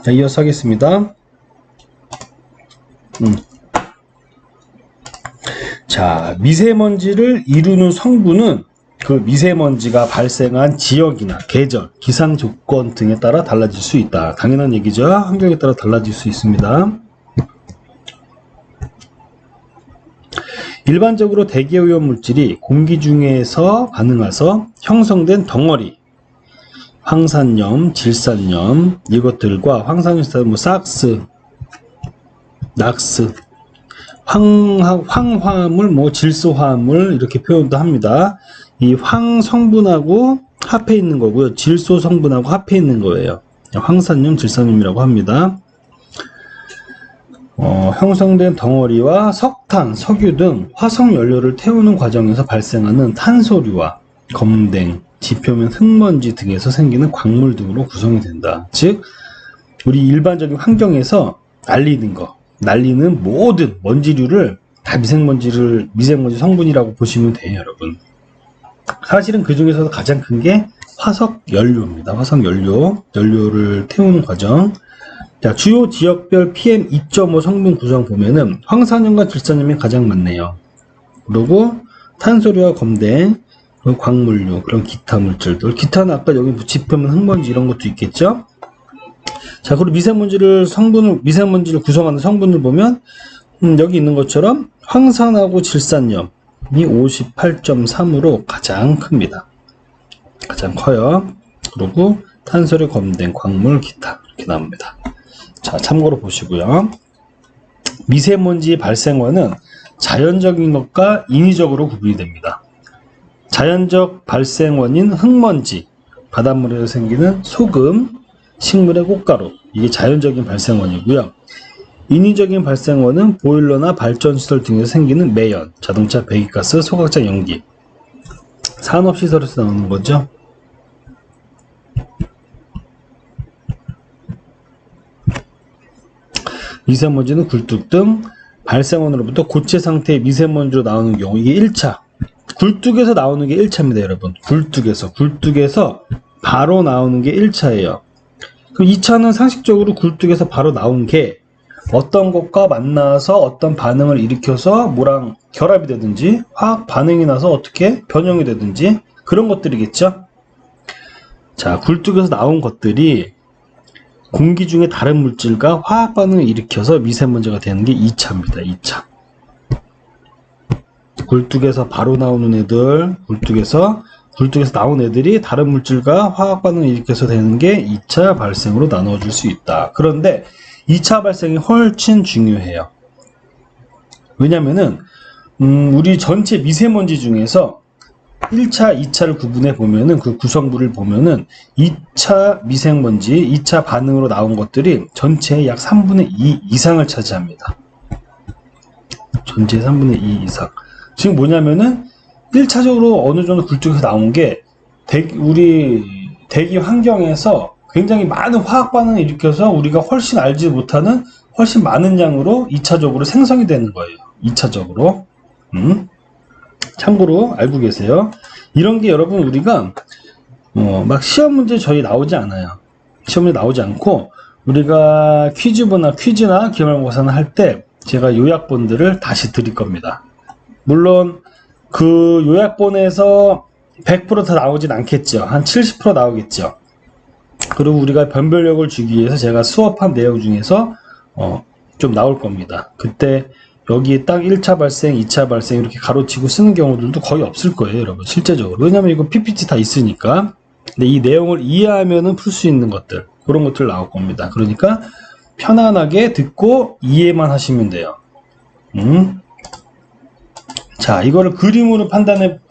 자, 이어서 하겠습니다. 자, 미세먼지를 이루는 성분은 그 미세먼지가 발생한 지역이나 계절, 기상 조건 등에 따라 달라질 수 있다. 당연한 얘기죠. 환경에 따라 달라질 수 있습니다. 일반적으로 대기오염 물질이 공기 중에서 반응해서 형성된 덩어리, 황산염, 질산염 이것들과 황산염, 삭스, 낙스, 황화물, 질소화물 이렇게 표현도 합니다. 이 황 성분하고 합해 있는 거고요. 질소 성분하고 합해 있는 거예요. 황산염, 질산염이라고 합니다. 형성된 덩어리와 석탄, 석유 등 화석 연료를 태우는 과정에서 발생하는 탄소류와 검댕, 지표면 흙먼지 등에서 생기는 광물 등으로 구성이 된다. 즉, 우리 일반적인 환경에서 날리는 모든 먼지류를 다 미세먼지 성분이라고 보시면 돼요, 여러분. 사실은 그 중에서도 가장 큰 게 화석 연료입니다. 화석 연료를 태우는 과정. 자, 주요 지역별 PM 2.5 성분 구성 보면은 황산염과 질산염이 가장 많네요. 그리고 탄소류와 검댕, 광물류, 그런 기타 물질들. 기타는 아까 여기 지표면 흙먼지 이런 것도 있겠죠? 자, 그리고 미세먼지를 구성하는 성분을 보면, 여기 있는 것처럼 황산하고 질산염이 58.3으로 가장 큽니다. 가장 커요. 그리고 탄소류, 검댕, 광물, 기타. 이렇게 나옵니다. 자, 참고로 보시고요. 미세먼지 발생원은 자연적인 것과 인위적으로 구분이 됩니다. 자연적 발생원인 흙먼지, 바닷물에서 생기는 소금, 식물의 꽃가루, 이게 자연적인 발생원이고요. 인위적인 발생원은 보일러나 발전시설 등에서 생기는 매연, 자동차 배기가스, 소각장 연기, 산업시설에서 나오는 거죠. 미세먼지는 굴뚝 등 발생원으로부터 고체 상태의 미세먼지로 나오는 경우, 이게 1차. 굴뚝에서 나오는 게 1차입니다, 여러분. 굴뚝에서 바로 나오는 게 1차예요. 그럼 2차는 상식적으로 굴뚝에서 바로 나온 게 어떤 것과 만나서 어떤 반응을 일으켜서 뭐랑 결합이 되든지 화학 반응이 나서 어떻게 변형이 되든지 그런 것들이겠죠. 자, 굴뚝에서 나온 것들이 공기 중에 다른 물질과 화학 반응을 일으켜서 미세먼지가 되는 게 2차입니다. 2차. 굴뚝에서 바로 나오는 애들, 굴뚝에서 나온 애들이 다른 물질과 화학 반응을 일으켜서 되는 게 2차 발생으로 나눠줄 수 있다. 그런데 2차 발생이 훨씬 중요해요. 왜냐면은 우리 전체 미세먼지 중에서 1차, 2차를 구분해 보면은 그 구성물을 보면은 2차 미세먼지, 2차 반응으로 나온 것들이 전체의 약 3분의 2 이상을 차지합니다. 전체의 3분의 2 이상. 지금 뭐냐면은 1차적으로 어느 정도 굴뚝에서 나온 게 우리 대기 환경에서 굉장히 많은 화학 반응을 일으켜서 우리가 훨씬 알지 못하는 훨씬 많은 양으로 2차적으로 생성이 되는 거예요. 2차적으로. 참고로 알고 계세요. 이런 게 여러분 우리가 막 시험 문제 저희 나오지 않아요. 시험에 나오지 않고 우리가 퀴즈나 기말고사나 할 때 제가 요약본들을 다시 드릴 겁니다. 물론 그 요약본에서 100% 다 나오진 않겠죠. 한 70% 나오겠죠. 그리고 우리가 변별력을 주기 위해서 제가 수업한 내용 중에서 좀 나올 겁니다. 그때 여기에 딱 1차 발생, 2차 발생 이렇게 가로치고 쓰는 경우들도 거의 없을 거예요, 여러분. 실제적으로. 왜냐면 이거 PPT 다 있으니까. 근데 이 내용을 이해하면은 풀 수 있는 것들, 그런 것들 나올 겁니다. 그러니까 편안하게 듣고 이해만 하시면 돼요. 자, 이거를 그림으로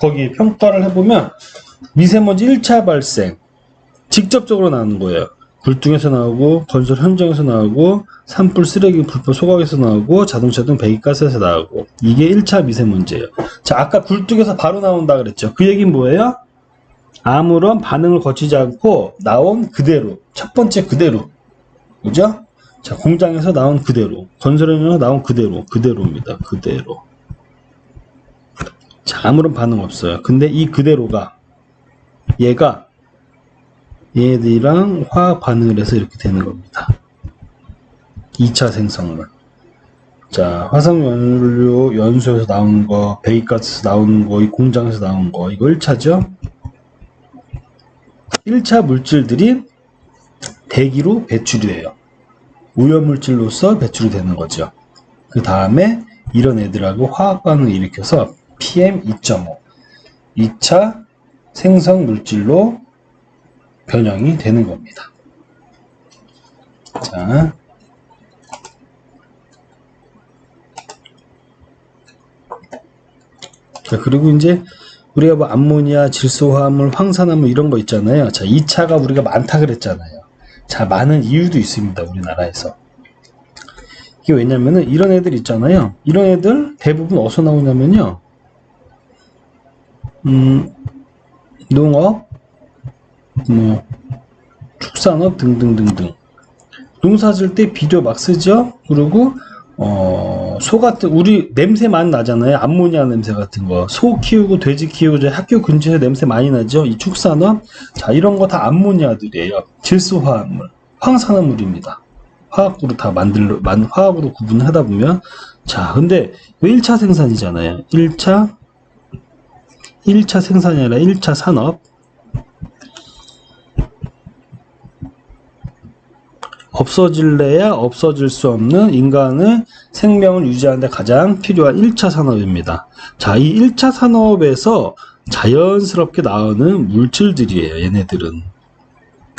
거기 평가를 해보면 미세먼지 1차 발생 직접적으로 나오는 거예요. 굴뚝에서 나오고, 건설 현장에서 나오고, 산불, 쓰레기, 불법 소각에서 나오고, 자동차 등 배기가스에서 나오고. 이게 1차 미세먼지예요. 자, 아까 굴뚝에서 바로 나온다 그랬죠. 그 얘기는 뭐예요? 아무런 반응을 거치지 않고 나온 그대로. 첫 번째 그대로. 그죠? 자, 공장에서 나온 그대로. 건설 현장에서 나온 그대로입니다. 그대로. 자, 아무런 반응 없어요. 근데 이 그대로가 얘들이랑 화학 반응을 해서 이렇게 되는 겁니다. 2차 생성물. 자, 화석연료 연소에서 나오는 거, 배기가스에서 나오는 거, 이 공장에서 나오는 거, 이거 1차죠. 1차 물질들이 대기로 배출이 돼요. 오염물질로서 배출이 되는 거죠. 그 다음에 이런 애들하고 화학반응을 일으켜서 PM2.5 2차 생성물질로 변형이 되는 겁니다. 자, 그리고 이제 우리가 뭐 암모니아, 질소화합물, 황산화물 이런 거 있잖아요. 자, 2차가 우리가 많다 그랬잖아요. 자, 많은 이유도 있습니다. 우리나라에서. 이게 왜냐면은 이런 애들 있잖아요. 이런 애들 대부분 어디서 나오냐면요. 농업, 뭐 축산업 등등등등. 농사 질 때 비료 막 쓰죠. 그리고 소 같은 우리 냄새 많이 나잖아요. 암모니아 냄새 같은 거. 소 키우고 돼지 키우고 학교 근처에 냄새 많이 나죠. 이 축산업. 자, 이런 거 다 암모니아들이에요. 질소화합물, 황산화물입니다. 화학으로 다 화학으로 구분을 하다 보면. 자, 근데 왜 1차 생산이잖아요. 1차 생산이 아니라 1차 산업. 없어질래야 없어질 수 없는 인간의 생명을 유지하는 데 가장 필요한 1차 산업입니다. 자, 이 1차 산업에서 자연스럽게 나오는 물질들이에요. 얘네들은.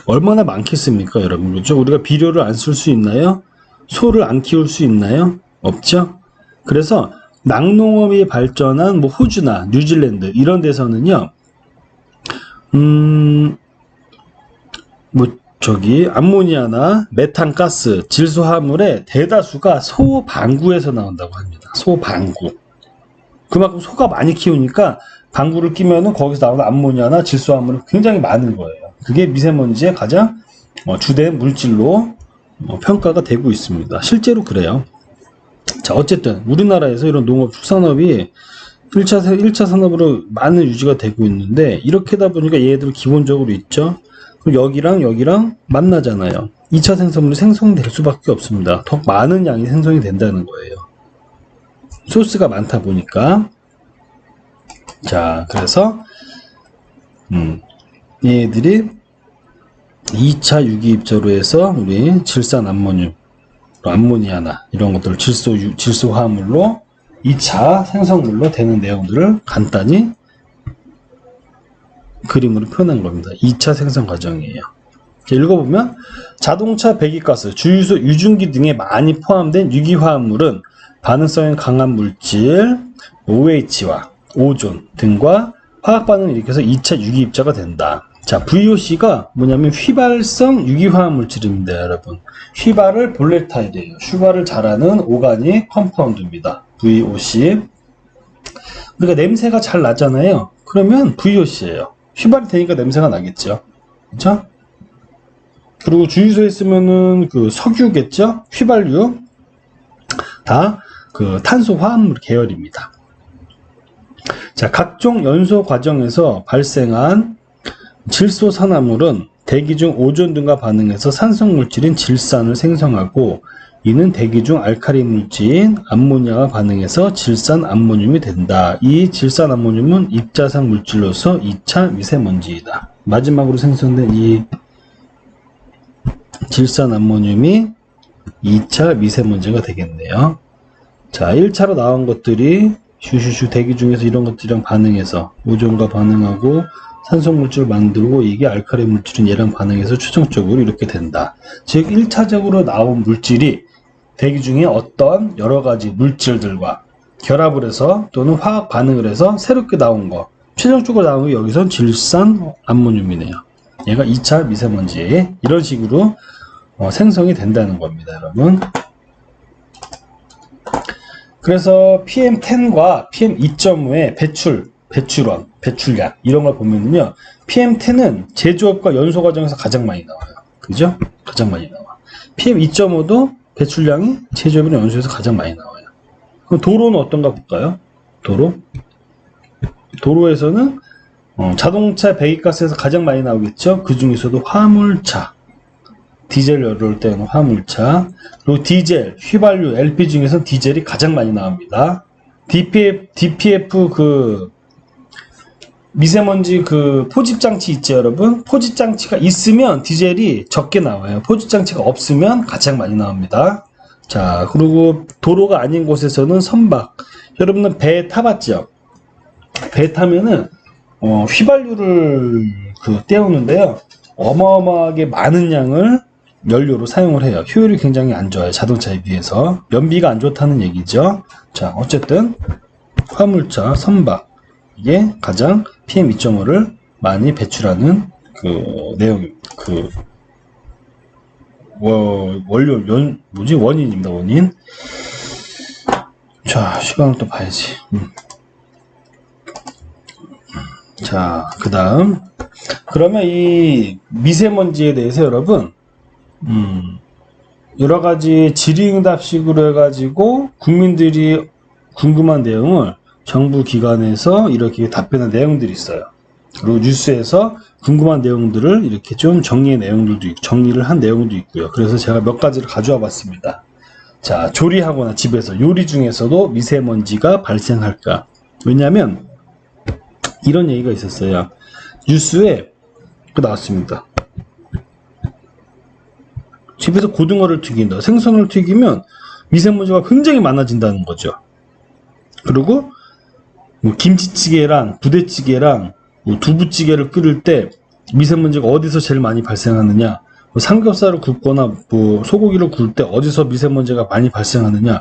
얼마나 많겠습니까, 여러분? 그렇죠? 우리가 비료를 안 쓸 수 있나요? 소를 안 키울 수 있나요? 없죠? 그래서 낙농업이 발전한 뭐 호주나 뉴질랜드 이런 데서는요. 암모니아나 메탄가스, 질소화물의 대다수가 소 방구에서 나온다고 합니다. 소 방구. 그만큼 소가 많이 키우니까 방구를 끼면은 거기서 나오는 암모니아나 질소화물이 굉장히 많은 거예요. 그게 미세먼지의 가장 주된 물질로 평가가 되고 있습니다. 실제로 그래요. 자, 어쨌든 우리나라에서 이런 농업, 축산업이 1차 산업으로 많은 유지가 되고 있는데 이렇게 하다 보니까 얘들 기본적으로 있죠. 여기랑 만나잖아요. 2차 생성물이 생성될 수밖에 없습니다. 더 많은 양이 생성이 된다는 거예요. 소스가 많다 보니까. 자, 그래서 얘들이 2차 유기입자로 해서 우리 질산 암모늄, 암모니아나 이런 것들을 질소화합물로 2차 생성물로 되는 내용들을 간단히 그림으로 표현한 겁니다. 2차 생성 과정이에요. 읽어보면 자동차 배기가스, 주유소, 유증기 등에 많이 포함된 유기화합물은 반응성이 강한 물질 OH와 오존 등과 화학반응을 일으켜서 2차 유기입자가 된다. 자, VOC가 뭐냐면 휘발성 유기화학 물질입니다, 여러분. 휘발을 볼레타이드예요. 휘발을 잘하는 오가닉 컴파운드입니다. VOC. 그러니까 냄새가 잘 나잖아요. 그러면 VOC예요. 휘발이 되니까 냄새가 나겠죠. 그렇죠? 그리고 주유소에 쓰면은 그 석유겠죠? 휘발유. 다 그 탄소 화합물 계열입니다. 자, 각종 연소 과정에서 발생한 질소 산화물은 대기 중 오존 등과 반응해서 산성 물질인 질산을 생성하고 이는 대기 중 알칼리 물질인 암모니아와 반응해서 질산 암모늄이 된다. 이 질산 암모늄은 입자상 물질로서 2차 미세먼지이다. 마지막으로 생성된 이 질산 암모늄이 2차 미세먼지가 되겠네요. 자, 1차로 나온 것들이 슈슈슈 대기 중에서 이런 것들이랑 반응해서 오존과 반응하고 산성 물질을 만들고 이게 알칼리 물질은 얘랑 반응해서 최종적으로 이렇게 된다. 즉 1차적으로 나온 물질이 대기 중에 어떤 여러 가지 물질들과 결합을 해서 또는 화학 반응을 해서 새롭게 나온 거, 최종적으로 나온 게 여기선 질산 암모늄이네요. 얘가 2차 미세먼지 이런 식으로 생성이 된다는 겁니다, 여러분. 그래서 PM10과 PM2.5의 배출원, 배출량 이런 걸 보면은요, PM10은 제조업과 연소 과정에서 가장 많이 나와요. 그죠? 가장 많이 나와. PM2.5도 배출량이 제조업이나 연소에서 가장 많이 나와요. 그럼 도로는 어떤가 볼까요? 도로에서는 자동차 배기가스에서 가장 많이 나오겠죠. 그 중에서도 화물차, 디젤 연료를 떼우는 화물차. 그리고 디젤, 휘발유, LP 중에서 디젤이 가장 많이 나옵니다. DPF 그 미세먼지 그 포집장치 있죠, 여러분? 포집장치가 있으면 디젤이 적게 나와요. 포집장치가 없으면 가장 많이 나옵니다. 자, 그리고 도로가 아닌 곳에서는 선박. 여러분은 배 타봤죠? 배 타면은 휘발유를 떼우는데요. 어마어마하게 많은 양을 연료로 사용을 해요. 효율이 굉장히 안 좋아요. 자동차에 비해서. 연비가 안 좋다는 얘기죠. 자, 어쨌든 화물차, 선박 이게 가장 PM 2.5를 많이 배출하는 원인입니다. 원인. 자, 시간을 또 봐야지. 자, 그 다음. 그러면 이 미세먼지에 대해서 여러분, 여러 가지 질의응답식으로 해가지고 국민들이 궁금한 내용을 정부 기관에서 이렇게 답변한 내용들이 있어요. 그리고 뉴스에서 궁금한 내용들을 이렇게 좀 정리를 한 내용도 있고요. 그래서 제가 몇 가지를 가져와 봤습니다. 자, 조리하거나 집에서 요리 중에서도 미세먼지가 발생할까? 왜냐하면 이런 얘기가 있었어요. 뉴스에 나왔습니다. 집에서 고등어를 튀긴다, 생선을 튀기면 미세먼지가 굉장히 많아진다는 거죠. 그리고 김치찌개랑 부대찌개랑 두부찌개를 끓일 때 미세먼지가 어디서 제일 많이 발생하느냐, 삼겹살을 굽거나 소고기를 구울 때 어디서 미세먼지가 많이 발생하느냐,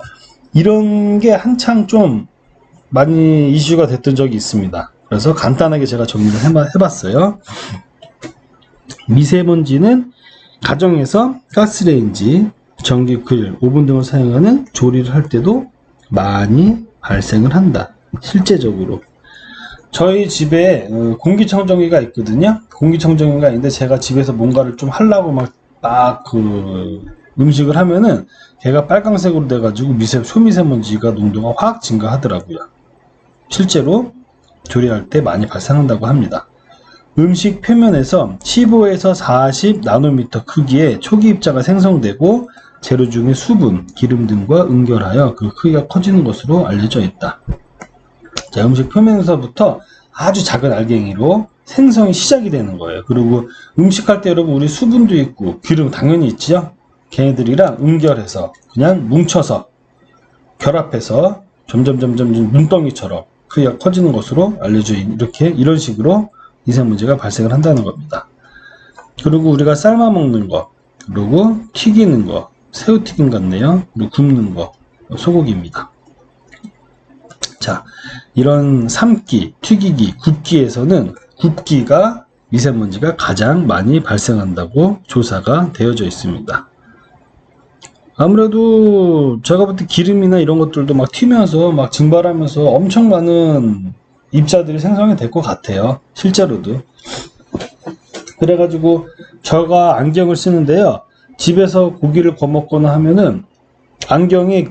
이런 게 한창 좀 많이 이슈가 됐던 적이 있습니다. 그래서 간단하게 제가 정리를 해봤어요. 미세먼지는 가정에서 가스레인지, 전기 그릴, 오븐 등을 사용하는 조리를 할 때도 많이 발생을 한다. 실제적으로 저희 집에 공기청정기가 있거든요. 공기청정기가 있는데 제가 집에서 뭔가를 좀 하려고 음식을 하면은 걔가 빨강색으로 돼가지고 초미세먼지가 농도가 확 증가하더라고요. 실제로 조리할 때 많이 발생한다고 합니다. 음식 표면에서 15에서 40 나노미터 크기의 초기 입자가 생성되고 재료 중의 수분, 기름 등과 응결하여 그 크기가 커지는 것으로 알려져 있다. 자, 음식 표면에서부터 아주 작은 알갱이로 생성이 시작이 되는 거예요. 그리고 음식할 때 여러분 우리 수분도 있고 기름 당연히 있죠. 걔네들이랑 응결해서 그냥 뭉쳐서 결합해서 점점 눈덩이처럼 크기가 커지는 것으로 알려져 있는, 이런 식으로 미세먼지가 발생을 한다는 겁니다. 그리고 우리가 삶아 먹는 거, 그리고 튀기는 거, 새우튀김 같네요. 그리고 굽는 거, 소고기입니다. 자, 이런 삶기, 튀기기, 굽기에서는 굽기가 미세먼지가 가장 많이 발생한다고 조사가 되어져 있습니다. 아무래도 제가 볼 때 기름이나 이런 것들도 막 튀면서 막 증발하면서 엄청 많은 입자들이 생성이 될 것 같아요. 실제로도. 그래가지고 제가 안경을 쓰는데요. 집에서 고기를 구워 먹거나 하면은 안경이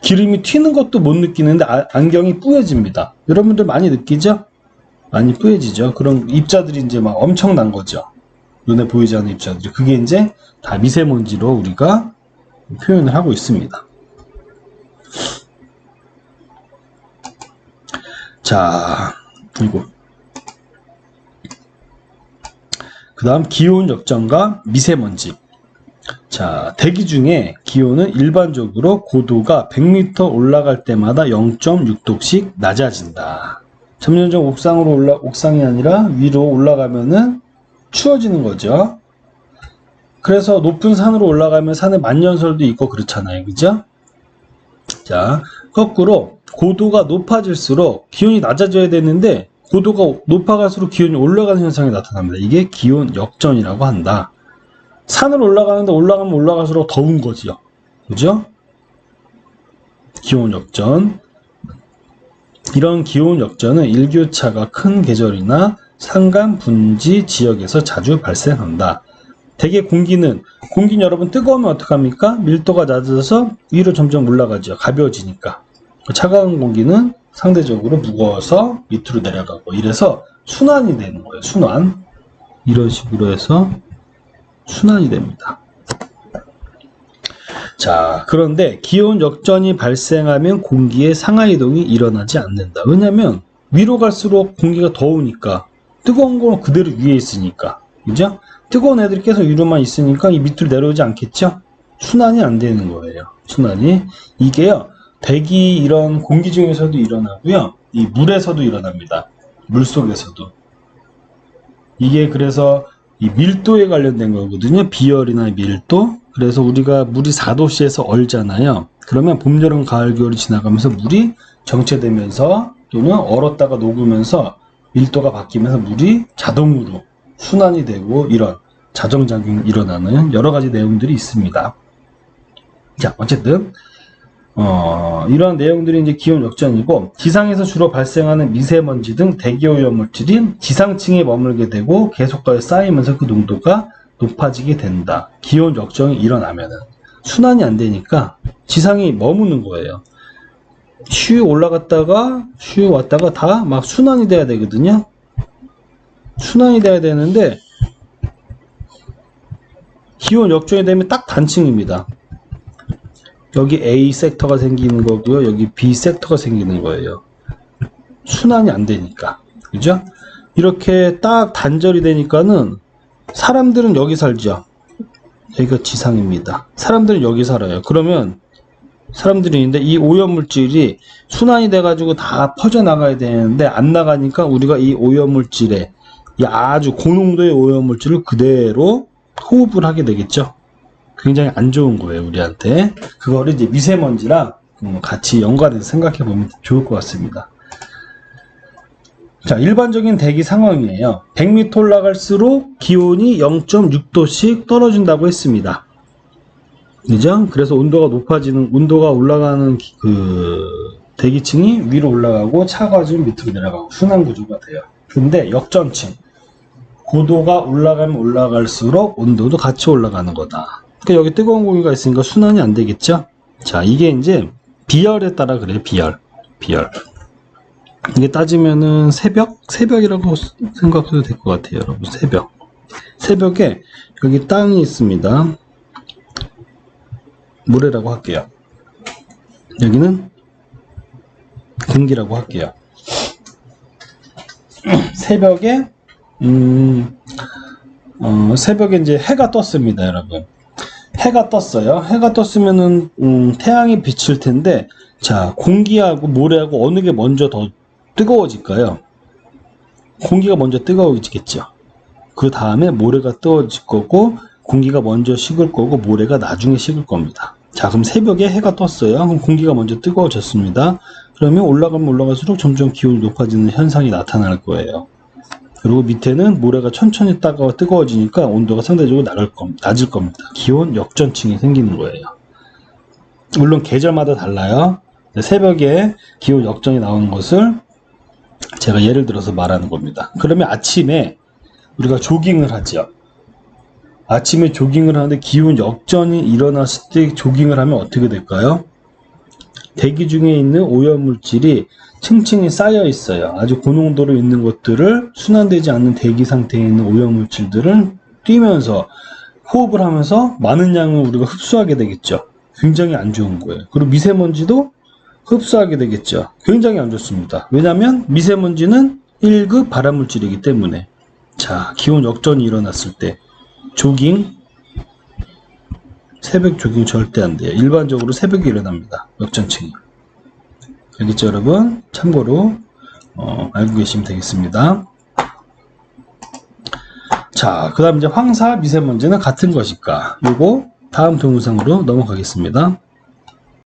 기름이 튀는 것도 못 느끼는데 안경이 뿌얘집니다. 여러분들 많이 느끼죠? 많이 뿌얘지죠? 그런 입자들이 이제 막 엄청난 거죠. 눈에 보이지 않는 입자들이. 그게 이제 다 미세먼지로 우리가 표현을 하고 있습니다. 자, 그리고 그 다음 기온 역전과 미세먼지. 자, 대기 중에 기온은 일반적으로 고도가 100m 올라갈 때마다 0.6도씩 낮아진다. 점점점 옥상이 아니라 위로 올라가면은 추워지는 거죠. 그래서 높은 산으로 올라가면 산에 만년설도 있고 그렇잖아요. 그죠? 자, 거꾸로 고도가 높아질수록 기온이 낮아져야 되는데 고도가 높아갈수록 기온이 올라가는 현상이 나타납니다. 이게 기온 역전이라고 한다. 산을 올라가는데 올라가면 올라갈수록 더운 거지요. 그죠? 기온 역전. 이런 기온 역전은 일교차가 큰 계절이나 산간 분지 지역에서 자주 발생한다. 대개 공기는 여러분 뜨거우면 어떡합니까? 밀도가 낮아져서 위로 점점 올라가죠. 가벼워지니까. 차가운 공기는 상대적으로 무거워서 밑으로 내려가고, 이래서 순환이 되는 거예요. 순환. 이런 식으로 해서 순환이 됩니다. 자, 그런데 기온 역전이 발생하면 공기의 상하이동이 일어나지 않는다. 왜냐면 위로 갈수록 공기가 더우니까 뜨거운 건 그대로 위에 있으니까, 그죠? 뜨거운 애들이 계속 위로만 있으니까 이 밑으로 내려오지 않겠죠? 순환이 안 되는 거예요. 순환이. 이게요, 대기 이런 공기 중에서도 일어나고요, 이 물에서도 일어납니다. 물 속에서도. 이게 그래서 이 밀도에 관련된 거거든요. 비열이나 밀도. 그래서 우리가 물이 4도씨에서 얼잖아요. 그러면 봄, 여름, 가을, 겨울이 지나가면서 물이 정체되면서 또는 얼었다가 녹으면서 밀도가 바뀌면서 물이 자동으로 순환이 되고 이런 자정작용이 일어나는 여러 가지 내용들이 있습니다. 자, 어쨌든 이런 내용들이 이제 기온 역전이고, 지상에서 주로 발생하는 미세먼지 등 대기오염물질이 지상층에 머물게 되고 계속하여 쌓이면서 그 농도가 높아지게 된다. 기온 역전이 일어나면은 순환이 안 되니까 지상이 머무는 거예요. 슈 올라갔다가 슈 왔다가 다 막 순환이 돼야 되거든요. 순환이 돼야 되는데 기온 역전이 되면 딱 단층입니다. 여기 A 섹터가 생기는 거고요, 여기 B 섹터가 생기는 거예요. 순환이 안 되니까, 그죠? 이렇게 딱 단절이 되니까는 사람들은 여기 살죠. 여기가 지상입니다. 사람들은 여기 살아요. 그러면 사람들이 있는데 이 오염물질이 순환이 돼가지고 다 퍼져나가야 되는데 안 나가니까 우리가 이 오염물질에, 이 아주 고농도의 오염물질을 그대로 호흡을 하게 되겠죠. 굉장히 안 좋은 거예요, 우리한테. 그거를 이제 미세먼지랑 같이 연관해서 생각해 보면 좋을 것 같습니다. 자, 일반적인 대기 상황이에요. 100m 올라갈수록 기온이 0.6도씩 떨어진다고 했습니다. 그죠? 그래서 온도가 올라가는 그 대기층이 위로 올라가고 차가워지면 밑으로 내려가고 순환 구조가 돼요. 근데 역전층, 고도가 올라가면 올라갈수록 온도도 같이 올라가는 거다. 그러니까 여기 뜨거운 공기가 있으니까 순환이 안 되겠죠? 자, 이게 이제 비열에 따라 그래요. 비열. 이게 따지면은 새벽이라고 생각해도 될 것 같아요, 여러분. 새벽에 여기 땅이 있습니다. 모래라고 할게요. 여기는 공기라고 할게요. 새벽에 새벽에 이제 해가 떴습니다, 여러분. 해가 떴어요. 해가 떴으면은 태양이 비칠 텐데, 자, 공기하고 모래하고 어느 게 먼저 더 뜨거워질까요? 공기가 먼저 뜨거워지겠죠. 그 다음에 모래가 뜨거워질 거고, 공기가 먼저 식을 거고, 모래가 나중에 식을 겁니다. 자, 그럼 새벽에 해가 떴어요. 그럼 공기가 먼저 뜨거워졌습니다. 그러면 올라가면 올라갈수록 점점 기온이 높아지는 현상이 나타날 거예요. 그리고 밑에는 모래가 천천히 뜨거워지니까 온도가 상대적으로 낮을 겁니다. 기온 역전층이 생기는 거예요. 물론 계절마다 달라요. 새벽에 기온 역전이 나오는 것을 제가 예를 들어서 말하는 겁니다. 그러면 아침에 우리가 조깅을 하죠. 아침에 조깅을 하는데 기온 역전이 일어났을 때 조깅을 하면 어떻게 될까요? 대기 중에 있는 오염물질이 층층이 쌓여 있어요. 아주 고농도로 있는 것들을 순환되지 않는 대기 상태에 있는 오염물질들을 뛰면서 호흡을 하면서 많은 양을 우리가 흡수하게 되겠죠. 굉장히 안 좋은 거예요. 그리고 미세먼지도 흡수하게 되겠죠. 굉장히 안 좋습니다. 왜냐하면 미세먼지는 1급 발암물질이기 때문에. 자, 기온 역전이 일어났을 때 조깅, 새벽 조깅 절대 안 돼요. 일반적으로 새벽에 일어납니다. 역전층이. 알겠죠, 여러분? 참고로 알고 계시면 되겠습니다. 자, 그 다음 이제 황사 미세먼지는 같은 것일까? 요거 다음 동영상으로 넘어가겠습니다.